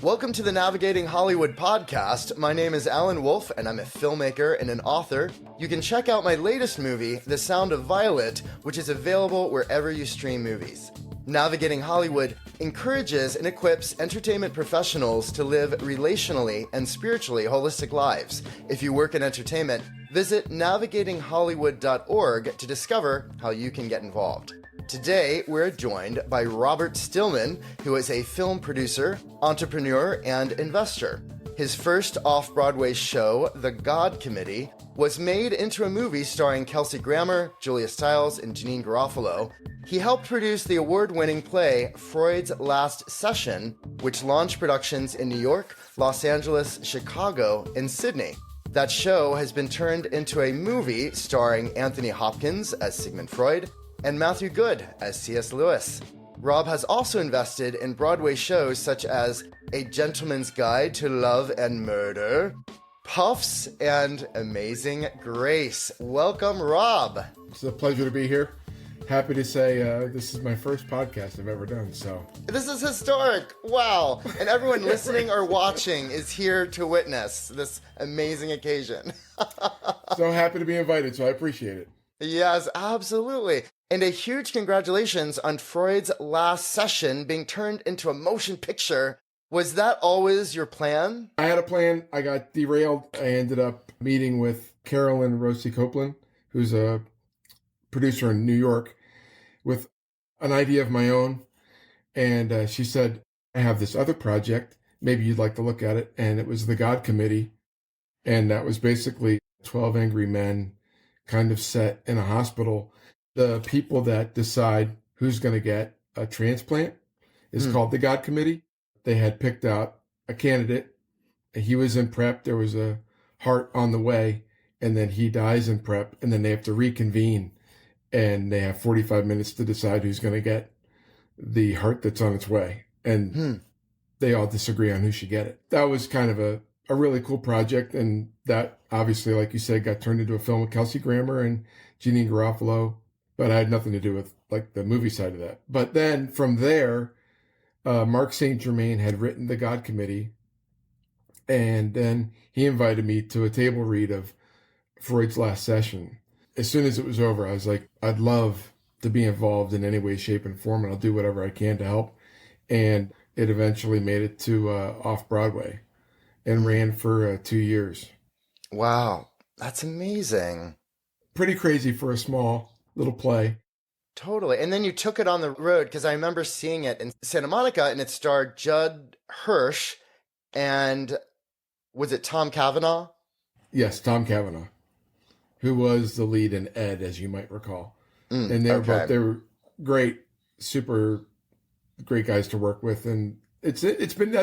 Welcome to the Navigating Hollywood podcast. My name is Alan Wolfe, and I'm a filmmaker and an author. You can check out my latest movie, The Sound of Violet, which is available wherever you stream movies. Navigating Hollywood encourages and equips entertainment professionals to live relationally and spiritually holistic lives. If you work in entertainment, visit navigatinghollywood.org to discover how you can get involved. Today, we're joined by Robert Stillman, who is a film producer, entrepreneur, and investor. His first off-Broadway show, The God Committee, was made into a movie starring Kelsey Grammer, Julia Stiles, and Janine Garofalo. He helped produce the award-winning play Freud's Last Session, which launched productions in New York, Los Angeles, Chicago, and Sydney. That show has been turned into a movie starring Anthony Hopkins as Sigmund Freud, and Matthew Good as C.S. Lewis. Rob has also invested in Broadway shows such as A Gentleman's Guide to Love and Murder, Puffs, and Amazing Grace. Welcome, Rob. It's a pleasure to be here. Happy to say this is my first podcast I've ever done, so. This is historic. Wow. And everyone listening or watching is here to witness this amazing occasion. So happy to be invited, so I appreciate it. Yes, absolutely. And a huge congratulations on Freud's Last Session being turned into a motion picture. Was that always your plan? I had a plan. I got derailed. I ended up meeting with Carolyn Rosie Copeland, who's a producer in New York, with an idea of my own. And she said, I have this other project. Maybe you'd like to look at it. And it was the God Committee. And that was basically 12 angry men kind of set in a hospital. The people that decide who's going to get a transplant is called the God Committee. They had picked out a candidate. He was in prep. There was a heart on the way, and then he dies in prep, and then they have to reconvene, and they have 45 minutes to decide who's going to get the heart that's on its way. And they all disagree on who should get it. That was kind of a really cool project, and that obviously, like you said, got turned into a film with Kelsey Grammer and Janine Garofalo. But I had nothing to do with like the movie side of that. But then from there, Mark St. Germain had written the God Committee. And then he invited me to a table read of Freud's Last Session. As soon as it was over, I was like, I'd love to be involved in any way, shape, and form. And I'll do whatever I can to help. And it eventually made it to off-Broadway and ran for 2 years. Wow, that's amazing. Pretty crazy for a small little play. Totally. And then you took it on the road, because I remember seeing it in Santa Monica, and it starred Judd Hirsch and was it Tom Cavanaugh? Yes, Tom Cavanaugh, who was the lead in Ed, as you might recall. And they were great, super great guys to work with. And that's been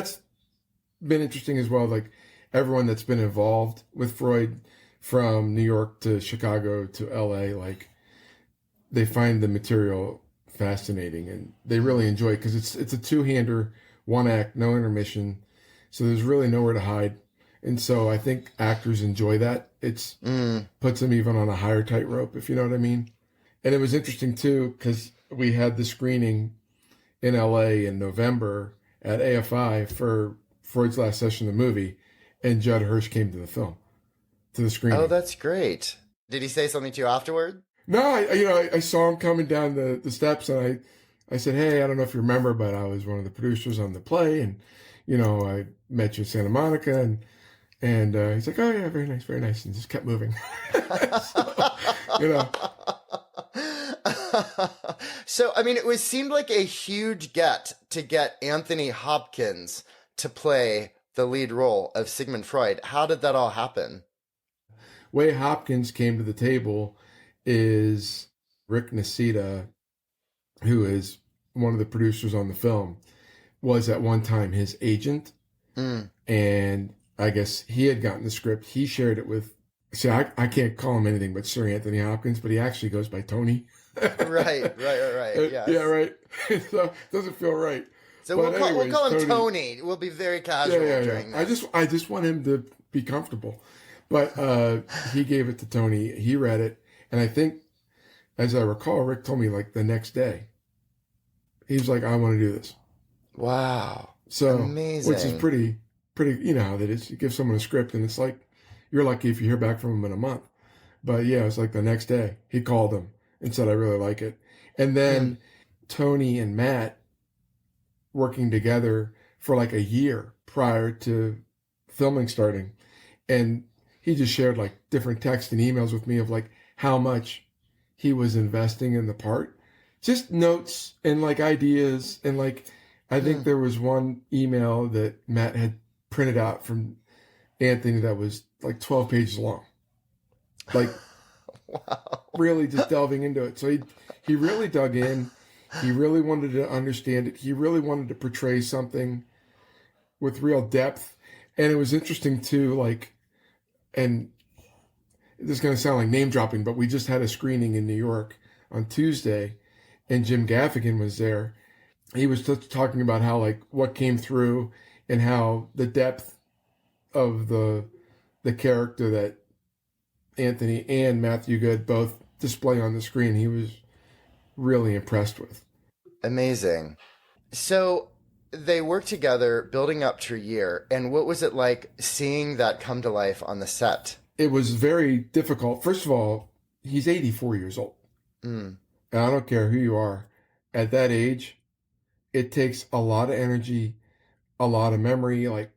interesting as well. Like everyone that's been involved with Freud, from New York to Chicago to LA, like they find the material fascinating and they really enjoy it, because it's a two-hander, one act, no intermission. So there's really nowhere to hide. And so I think actors enjoy that. It's puts them even on a higher tightrope, if you know what I mean. And it was interesting too, because we had the screening in LA in November at AFI for Freud's Last Session, the movie, and Judd Hirsch came to the screening. Oh, that's great. Did he say something to you afterward? No, I saw him coming down the steps, and I said, hey, I don't know if you remember, but I was one of the producers on the play, and, I met you in Santa Monica, and he's like, oh, yeah, very nice, and just kept moving. So, I mean, seemed like a huge get to get Anthony Hopkins to play the lead role of Sigmund Freud. How did that all happen? Way Hopkins came to the table is Rick Nacita, who is one of the producers on the film, was at one time his agent. And I guess he had gotten the script. He shared it with, see, I can't call him anything but Sir Anthony Hopkins, but he actually goes by Tony. Right. Yes. Yeah, right. So it doesn't feel right. So we'll call him Tony. We'll be very casual during this. I just want him to be comfortable. But he gave it to Tony. He read it. And I think, as I recall, Rick told me like the next day, he was like, I want to do this. Wow. So, which is Amazing. pretty, you know how that is. You give someone a script and it's like, you're lucky if you hear back from them in a month. But yeah, it was like the next day he called them and said, I really like it. And Hmm. then Tony and Matt working together for like a year prior to filming starting. And he just shared like different texts and emails with me of like how much he was investing in the part. Just notes and like ideas. And like, I think Hmm. there was one email that Matt had printed out from Anthony that was like 12 pages long. Like, Wow. really just delving into it. So he really dug in. He really wanted to understand it. He really wanted to portray something with real depth. And it was interesting too, like, and this is going to sound like name dropping, but we just had a screening in New York on Tuesday, and Jim Gaffigan was there. He was just talking about how, like, what came through and how the depth of the character that Anthony and Matthew Good both display on the screen, he was really impressed with. Amazing. So they worked together building up to a year. And what was it like seeing that come to life on the set? It was very difficult. First of all, he's 84 years old. Mm. And I don't care who you are. At that age, it takes a lot of energy, a lot of memory, like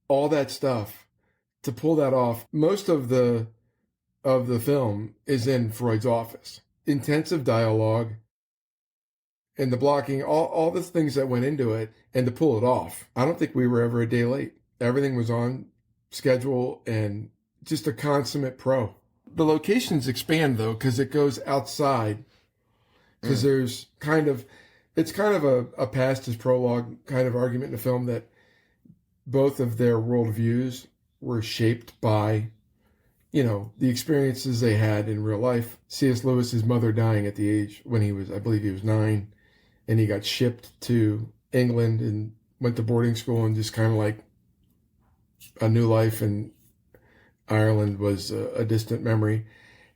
all that stuff to pull that off. Most of the film is in Freud's office. Intensive dialogue and the blocking, all the things that went into it, and to pull it off. I don't think we were ever a day late. Everything was on schedule and just a consummate pro. The locations expand though, because it goes outside, because Mm. there's kind of, it's kind of a past as prologue kind of argument in the film that both of their worldviews were shaped by, you know, the experiences they had in real life. C.S. Lewis's mother dying at the age when he was, I believe he was 9, and he got shipped to England and went to boarding school, and just kind of like a new life in Ireland was a distant memory.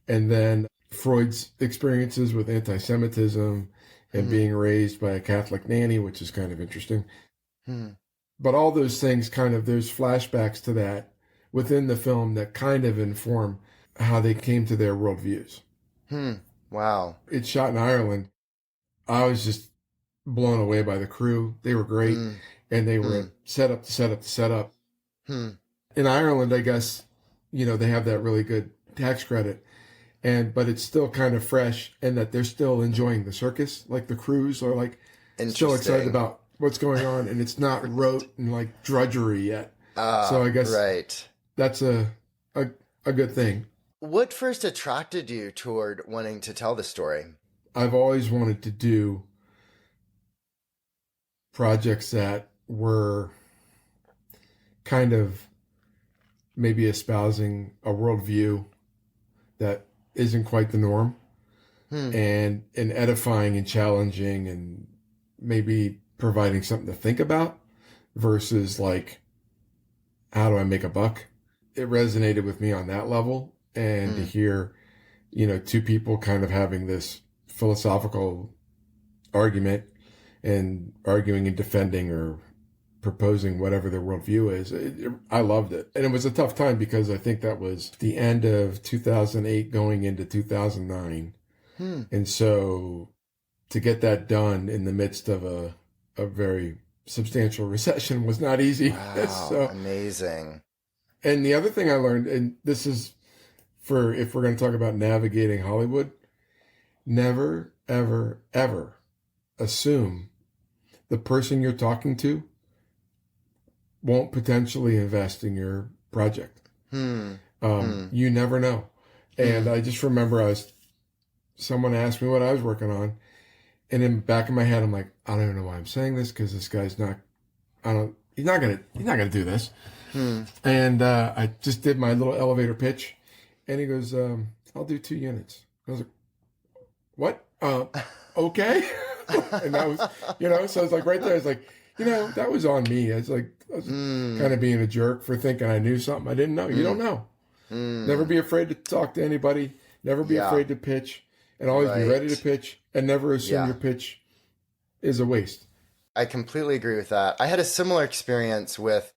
And then Freud's experiences with anti-Semitism and Hmm. being raised by a Catholic nanny, which is kind of interesting. Hmm. But all those things kind of, there's flashbacks to that within the film that kind of inform how they came to their worldviews. Hmm. Wow. It's shot in Ireland. I was just blown away by the crew. They were great, Hmm. and they were Hmm. at setup to setup to setup. Hmm. In Ireland, I guess, you know, they have that really good tax credit, and but it's still kind of fresh, and that they're still enjoying the circus. Like the crews are like still excited Interesting. about what's going on, and it's not rote and like drudgery yet. So Ah, I guess right. that's a, a good thing. What first attracted you toward wanting to tell the story? I've always wanted to do projects that were kind of maybe espousing a worldview that isn't quite the norm, Hmm. and edifying and challenging and maybe providing something to think about versus like, how do I make a buck? It resonated with me on that level. And to Hmm. hear, you know, two people kind of having this philosophical argument and arguing and defending or proposing whatever their worldview is, I loved it. And it was a tough time because I think that was the end of 2008 going into 2009. Hmm. And so to get that done in the midst of a very substantial recession was not easy. Wow. So, Amazing. and the other thing I learned, and this is for if we're going to talk about navigating Hollywood, never, ever, ever assume the person you're talking to won't potentially invest in your project. Hmm. Hmm. You never know. And Hmm. I just remember someone asked me what I was working on, and in the back of my head, I'm like, I don't even know why I'm saying this because this guy's not. He's not gonna do this. Hmm. And I just did my little elevator pitch, and he goes, I'll do 2 units. I was like, what? Okay. And that was, you know, so it's like right there, it's like, you know, that was on me. It's like, I was Hmm. kind of being a jerk for thinking I knew something I didn't know. You Hmm. don't know. Never Hmm. be afraid to talk to anybody. Never be Yeah. afraid to pitch, and always be ready to Right. pitch, and never assume your Yeah. pitch is a waste. I completely agree with that. I had a similar experience with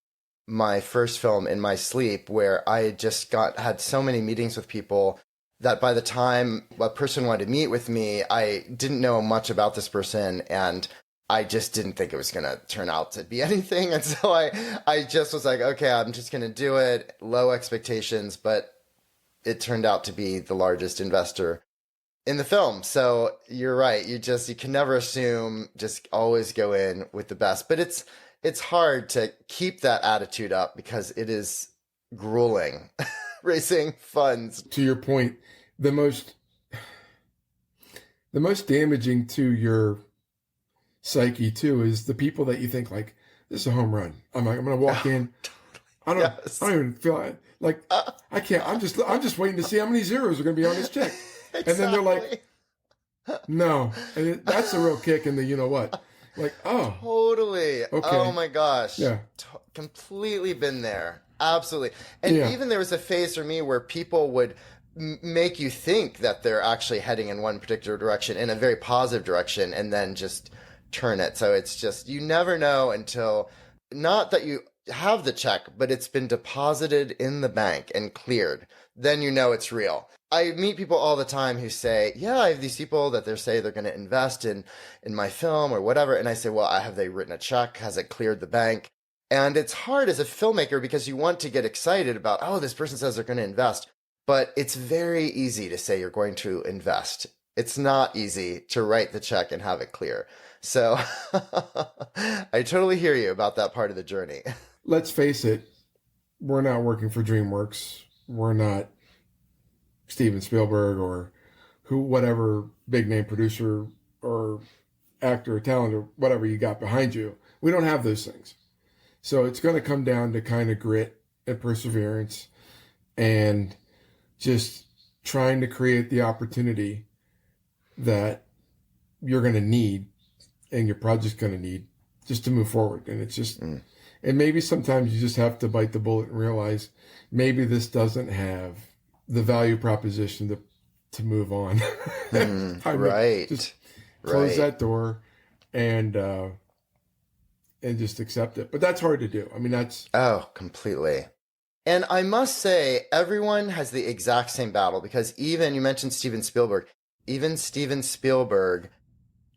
my first film, In My Sleep, where I just had so many meetings with people that by the time a person wanted to meet with me, I didn't know much about this person, and I just didn't think it was going to turn out to be anything. And so I just was like, okay, I'm just going to do it. Low expectations, but it turned out to be the largest investor in the film. So you're right. You can never assume, just always go in with the best. But it's hard to keep that attitude up because it is grueling raising funds. To your point, the most damaging to your psyche too is the people that you think like, this is a home run. I'm going to walk in. I don't even feel like I can't. I'm just waiting to see how many zeros are going to be on this check. Exactly. And then they're like, no. And that's the real kick in the, you know what? Like, oh. Totally. Okay. Oh my gosh. Yeah. Completely been there. Absolutely. And even there was a phase for me where people would make you think that they're actually heading in one particular direction, in a very positive direction, and then just turn it. So it's just, you never know until, not that you have the check, but it's been deposited in the bank and cleared. Then you know it's real. I meet people all the time who say, yeah, I have these people that they say they're going to invest in my film or whatever. And I say, well, have they written a check? Has it cleared the bank? And it's hard as a filmmaker because you want to get excited about, oh, this person says they're going to invest. But it's very easy to say you're going to invest. It's not easy to write the check and have it clear. So I totally hear you about that part of the journey. Let's face it, we're not working for DreamWorks. We're not Steven Spielberg or whatever big name producer or actor or talent or whatever you got behind you. We don't have those things. So it's going to come down to kind of grit and perseverance and just trying to create the opportunity that you're going to need and your project's going to need just to move forward. And it's just, and maybe sometimes you just have to bite the bullet and realize maybe this doesn't have the value proposition to move on. Right. Just close that door and just accept it. But that's hard to do. I mean, that's... Oh, completely. And I must say, everyone has the exact same battle because even, you mentioned Steven Spielberg, even Steven Spielberg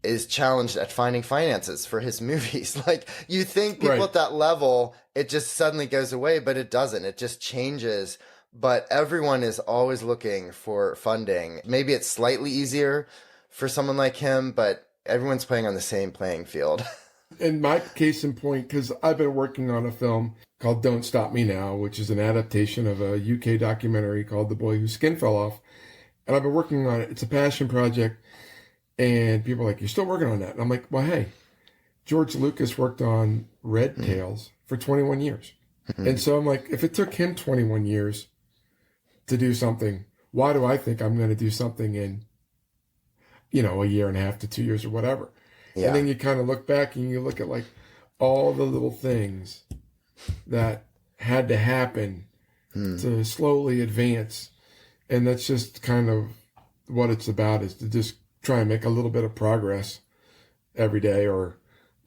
is challenged at finding finances for his movies. Like, you think people at that level, it just suddenly goes away, but it doesn't. It just changes. But everyone is always looking for funding. Maybe it's slightly easier for someone like him, but everyone's playing on the same playing field. In my case in point, because I've been working on a film called Don't Stop Me Now, which is an adaptation of a UK documentary called The Boy Whose Skin Fell Off. And I've been working on it. It's a passion project. And people are like, you're still working on that? And I'm like, well, hey, George Lucas worked on Red Tails for 21 years. And so I'm like, if it took him 21 years to do something, why do I think I'm going to do something in, a year and a half to 2 years or whatever? Yeah. And then you kind of look back and you look at like all the little things that had to happen to slowly advance. And that's just kind of what it's about, is to just try and make a little bit of progress every day or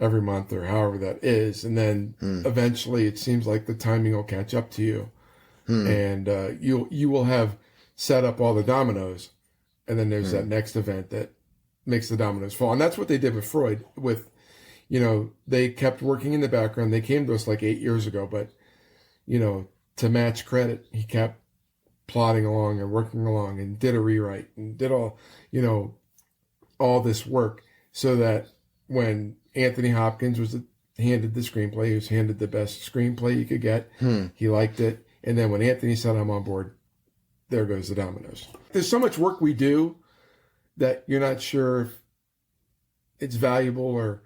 every month or however that is. And then eventually it seems like the timing will catch up to you. And you will have set up all the dominoes. And then there's that next event that makes the dominoes fall. And that's what they did with Freud. They kept working in the background. They came to us like 8 years ago, but, to match credit, he kept plodding along and working along and did a rewrite and did all this work so that when Anthony Hopkins was handed the screenplay, he was handed the best screenplay you could get. He liked it. And then when Anthony said, I'm on board, there goes the dominoes. There's so much work we do that you're not sure if it's valuable or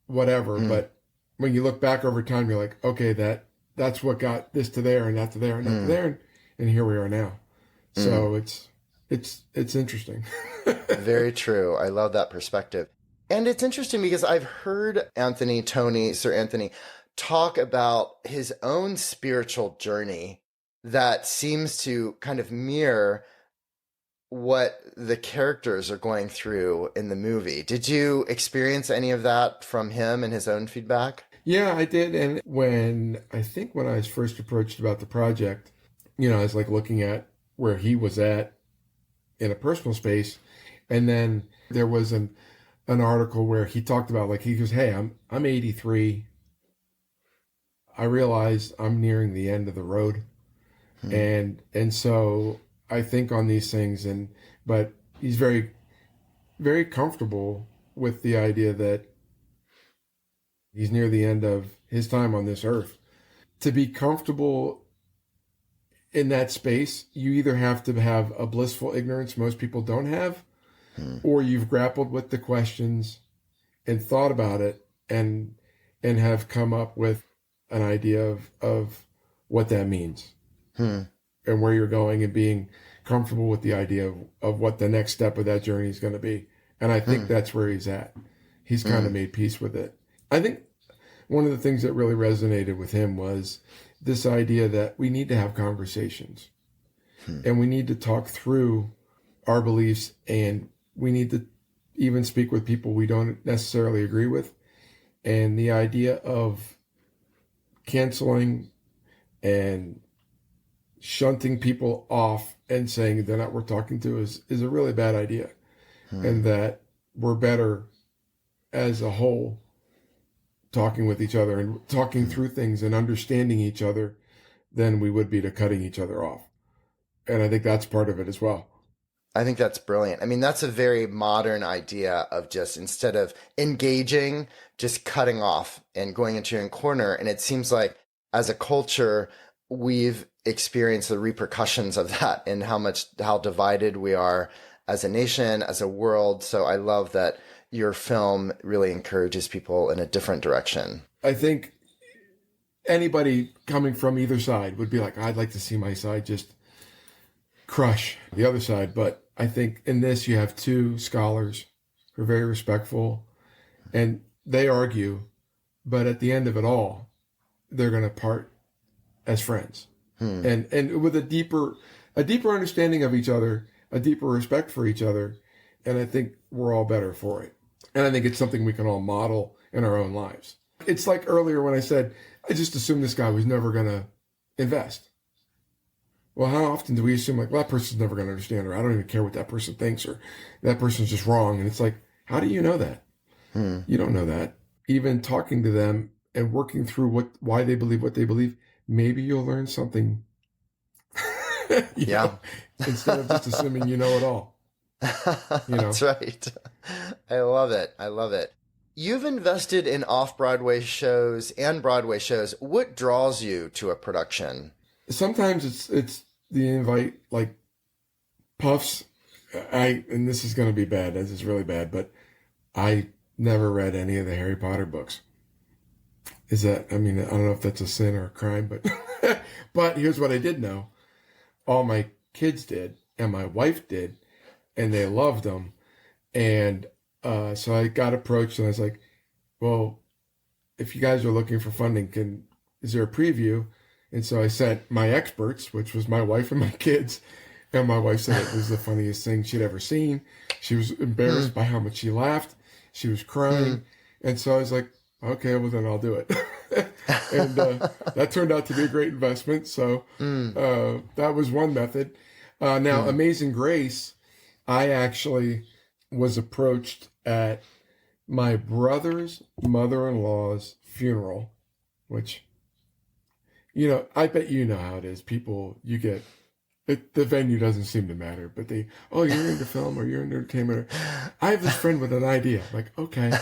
whatever. But when you look back over time, you're like, okay, that's what got this to there and that to there and that to there. And here we are now. So it's interesting. Very true. I love that perspective. And it's interesting because I've heard Sir Anthony, talk about his own spiritual journey that seems to kind of mirror what the characters are going through in the movie. Did you experience any of that from him and his own feedback? Yeah, I did. And when I was first approached about the project, I was like looking at where he was at in a personal space. And then there was an article where he talked about, like, he goes, "Hey, I'm 83. I realize I'm nearing the end of the road." Hmm. And so I think on these things, but he's very, very comfortable with the idea that he's near the end of his time on this earth. To be comfortable in that space, you either have to have a blissful ignorance most people don't have, Hmm. or you've grappled with the questions and thought about it and have come up with an idea of what that means Hmm. and where you're going, and being comfortable with the idea of what the next step of that journey is going to be. And I think Hmm. that's where he's at. He's kind Hmm. of made peace with it. I think one of the things that really resonated with him was this idea that we need to have conversations Hmm. and we need to talk through our beliefs, and we need to even speak with people we don't necessarily agree with. And the idea of canceling and shunting people off and saying they're not worth talking to is a really bad idea. Hmm. And that we're better as a whole talking with each other and talking Hmm. through things and understanding each other than we would be to cutting each other off. And I think that's part of it as well. I think that's brilliant. I mean, that's a very modern idea of just instead of engaging, just cutting off and going into your own corner. And it seems like as a culture, we've experienced the repercussions of that and how divided we are as a nation, as a world. So I love that your film really encourages people in a different direction. I think anybody coming from either side would be like, I'd like to see my side just crush the other side. But I think in this, you have two scholars who are very respectful, and they argue, but at the end of it all, they're going to part as friends, Hmm. and with a deeper understanding of each other, a deeper respect for each other. And I think we're all better for it. And I think it's something we can all model in our own lives. It's like earlier when I said, I just assumed this guy was never going to invest. Well, how often do we assume, like, well, that person's never going to understand, or I don't even care what that person thinks, or that person's just wrong? And it's like, how do you know that? Hmm. You don't know that. Even talking to them and working through why they believe what they believe, maybe you'll learn something, you Yeah. know, instead of just assuming you know it all, you know. That's right. I love it. I love it. You've invested in off-Broadway shows and Broadway shows. What draws you to a production? Sometimes it's the invite, like Puffs. And this is going to be bad. This is really bad, but I never read any of the Harry Potter books. Is that, I mean, I don't know if that's a sin or a crime, but but here's what I did know. All my kids did, and my wife did, and they loved them. And so I got approached, and I was like, well, if you guys are looking for funding, is there a preview? And so I sent my experts, which was my wife and my kids. And my wife said it was the funniest thing she'd ever seen. She was Hmm. embarrassed by how much she laughed. She was Hmm. crying. And so I was like, okay, well, then I'll do it. And that turned out to be a great investment. So Hmm. that was one method. Now, Hmm. Amazing Grace, I actually was approached at my brother's mother-in-law's funeral, which, I bet you know how it is. People, the venue doesn't seem to matter, but oh, you're into film or you're into entertainment. I have this friend with an idea. I'm like, okay.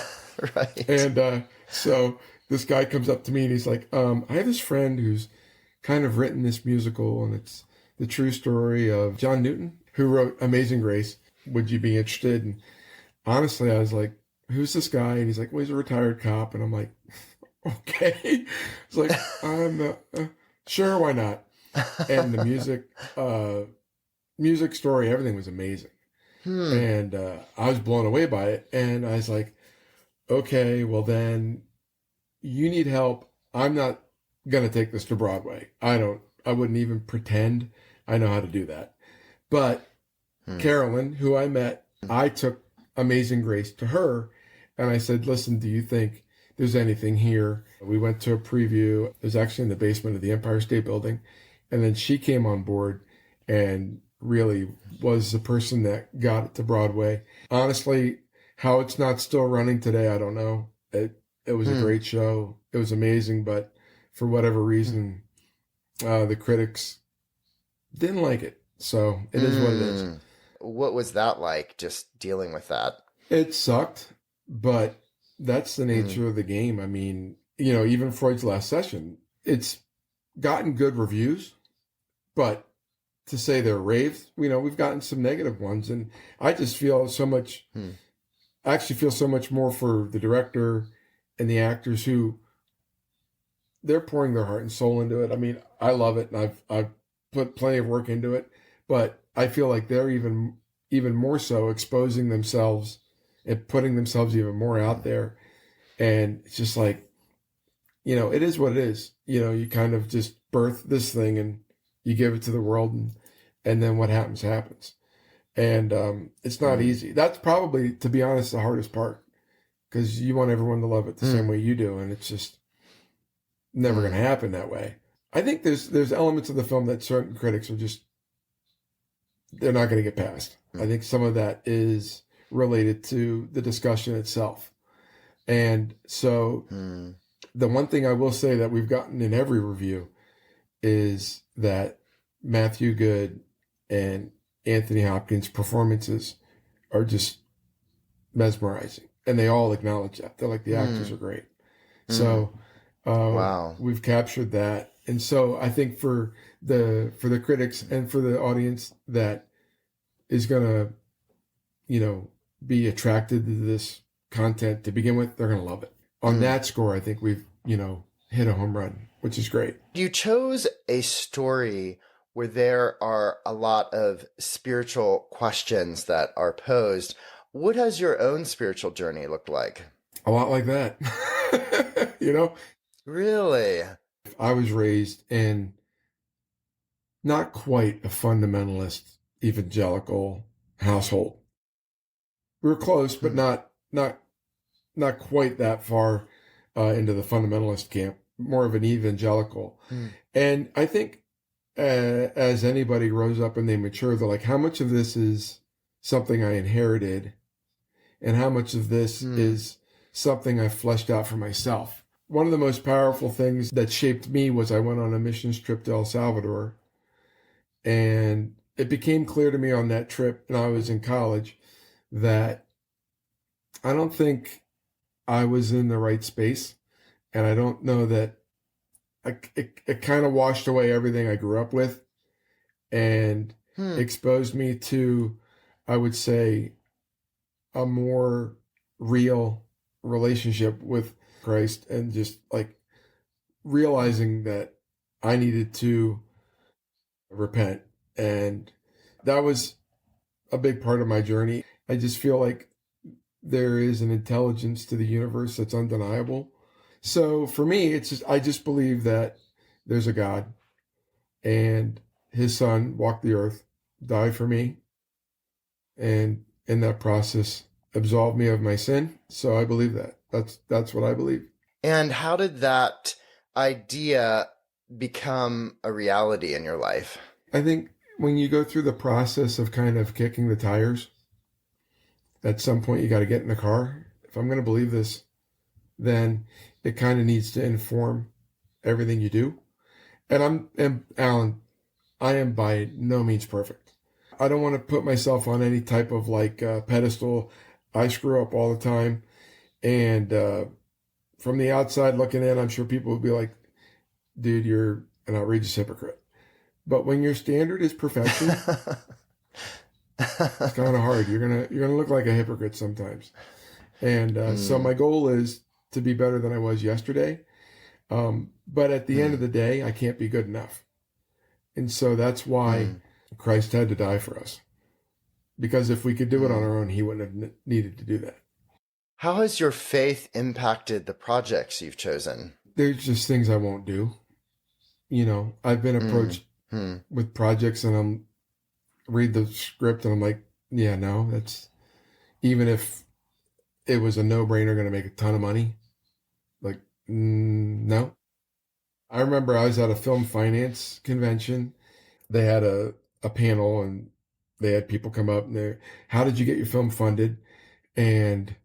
Right. And so this guy comes up to me and he's like, I have this friend who's kind of written this musical, and it's the true story of John Newton, who wrote Amazing Grace. Would you be interested? And honestly, I was like, who's this guy? And he's like, well, he's a retired cop. And I'm like, okay. It's like, I'm sure, why not? And the music story, everything was amazing. Hmm. And I was blown away by it. And I was like, okay, well then you need help. I'm not going to take this to Broadway. I wouldn't even pretend I know how to do that. But Carolyn, who I met, I took Amazing Grace to her and I said, listen, do you think there's anything here? We went to a preview. It was actually in the basement of the Empire State Building. And then she came on board and really was the person that got it to Broadway. Honestly, how it's not still running today, I don't know. It was a great show. It was amazing, but for whatever reason, the critics didn't like it. So it is what it is. What was that like, just dealing with that? It sucked, but that's the nature of the game. I mean, even Freud's Last Session, it's gotten good reviews, but to say they're raves, we've gotten some negative ones. And I just feel so much, I actually feel so much more for the director and the actors who they're pouring their heart and soul into it. I mean, I love it and I've put plenty of work into it, but I feel like they're even more so exposing themselves and putting themselves even more out there. And it's just like, it is what it is. You kind of just birth this thing and you give it to the world and then what happens, happens. And it's not easy. That's probably, to be honest, the hardest part because you want everyone to love it the same way you do. And it's just never going to happen that way. I think there's elements of the film that certain critics are just, they're not going to get past. I think some of that is related to the discussion itself. And so the one thing I will say that we've gotten in every review is that Matthew Good and Anthony Hopkins' performances are just mesmerizing. And they all acknowledge that. They're like, the actors are great. So Wow. We've captured that. And so I think for the critics and for the audience that is going to, be attracted to this content to begin with, they're going to love it. On that score, I think we've, hit a home run, which is great. You chose a story where there are a lot of spiritual questions that are posed. What has your own spiritual journey looked like? A lot like that. Really? I was raised in not quite a fundamentalist evangelical household. We were close, but not quite that far into the fundamentalist camp, more of an evangelical. And I think as anybody grows up and they mature, they're like, how much of this is something I inherited and how much of this is something I fleshed out for myself? One of the most powerful things that shaped me was I went on a missions trip to El Salvador, and it became clear to me on that trip, and I was in college, that I don't think I was in the right space. And I don't know that it kind of washed away everything I grew up with and exposed me to, I would say, a more real relationship with Christ and just like realizing that I needed to repent. And that was a big part of my journey. I just feel like there is an intelligence to the universe that's undeniable. So for me, I just believe that there's a God and his son walked the earth, died for me, and in that process absolved me of my sin. So I believe that. That's what I believe. And how did that idea become a reality in your life? I think when you go through the process of kind of kicking the tires, at some point you got to get in the car. If I'm going to believe this, then it kind of needs to inform everything you do. And Alan, I am by no means perfect. I don't want to put myself on any type of pedestal. I screw up all the time. And from the outside looking in, I'm sure people would be like, dude, you're an outrageous hypocrite. But when your standard is perfection, it's kind of hard. You're gonna look like a hypocrite sometimes. And so my goal is to be better than I was yesterday. But at the end of the day, I can't be good enough. And so that's why Christ had to die for us. Because if we could do it on our own, he wouldn't have needed to do that. How has your faith impacted the projects you've chosen? There's just things I won't do. I've been approached with projects and read the script and I'm like, yeah, no, that's, even if it was a no-brainer going to make a ton of money, like, no. I remember I was at a film finance convention. They had a panel and they had people come up and they, how did you get your film funded? And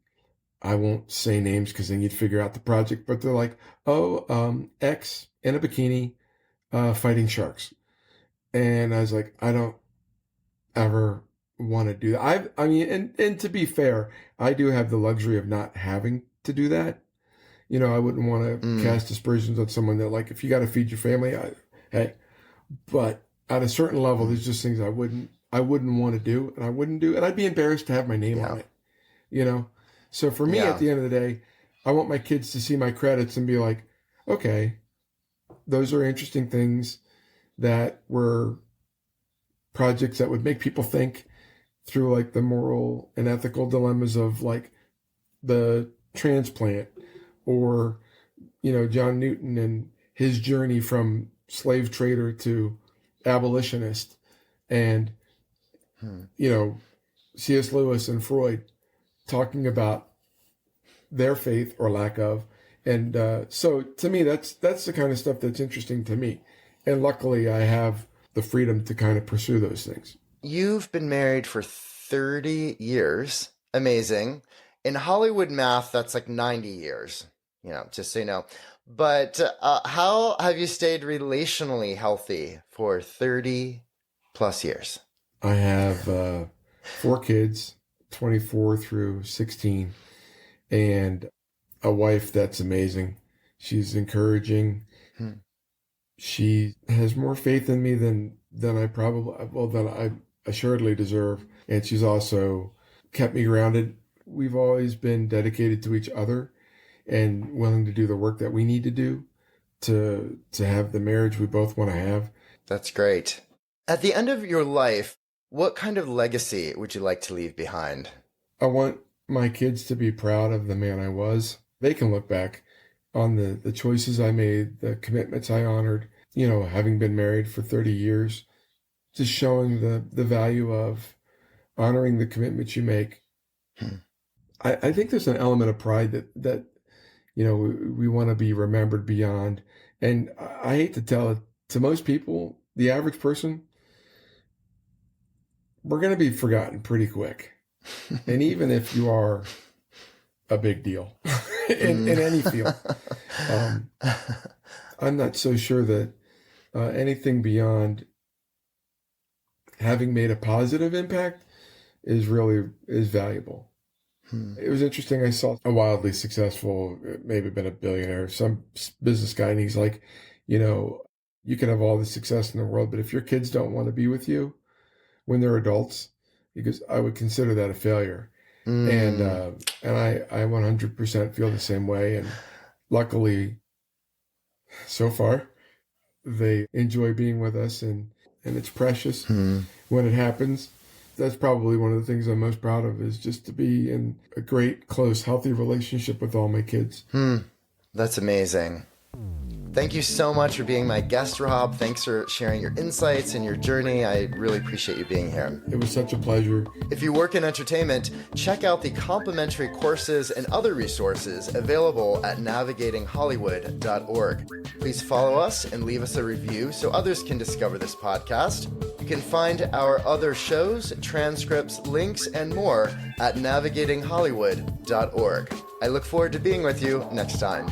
I won't say names because then you'd figure out the project, but they're like, oh, X in a bikini, fighting sharks. And I was like, I don't ever want to do that. I mean, and to be fair, I do have the luxury of not having to do that. You know, I wouldn't want to cast aspersions on someone that, like, if you got to feed your family, hey, but at a certain level, there's just things I wouldn't want to do, and I wouldn't do, and I'd be embarrassed to have my name on it, you know? So for me, at the end of the day, I want my kids to see my credits and be like, okay, those are interesting things that were projects that would make people think through, like, the moral and ethical dilemmas of, like, the transplant, or, you know, John Newton and his journey from slave trader to abolitionist, and, you know, C.S. Lewis and Freud talking about their faith or lack of. And so to me, that's the kind of stuff that's interesting to me. And luckily I have the freedom to kind of pursue those things. You've been married for 30 years. Amazing. In Hollywood math, that's like 90 years, you know, just so you know. But how have you stayed relationally healthy for 30 plus years? I have 4 kids, 24 through 16, and a wife that's amazing. She's encouraging. She has more faith in me than I assuredly deserve. And she's also kept me grounded. We've always been dedicated to each other and willing to do the work that we need to do to have the marriage we both want to have. That's great. At the end of your life, what kind of legacy would you like to leave behind? I want my kids to be proud of the man I was. They can look back on the choices I made, the commitments I honored, you know, having been married for 30 years, just showing the value of honoring the commitments you make. I think there's an element of pride that you know, we want to be remembered beyond. And I hate to tell it to most people, the average person, we're going to be forgotten pretty quick. And even if you are a big deal in any field, I'm not so sure that anything beyond having made a positive impact is valuable. It was interesting. I saw a wildly successful, maybe been a billionaire, some business guy, and he's like, you know, you can have all the success in the world, but if your kids don't want to be with you when they're adults, he goes, I would consider that a failure. And I 100% feel the same way. And luckily, so far, they enjoy being with us, and it's precious when it happens. That's probably one of the things I'm most proud of, is just to be in a great, close, healthy relationship with all my kids. That's amazing. Thank you so much for being my guest, Rob. Thanks for sharing your insights and your journey. I really appreciate you being here. It was such a pleasure. If you work in entertainment, check out the complimentary courses and other resources available at navigatinghollywood.org. Please follow us and leave us a review so others can discover this podcast. You can find our other shows, transcripts, links, and more at navigatinghollywood.org. I look forward to being with you next time.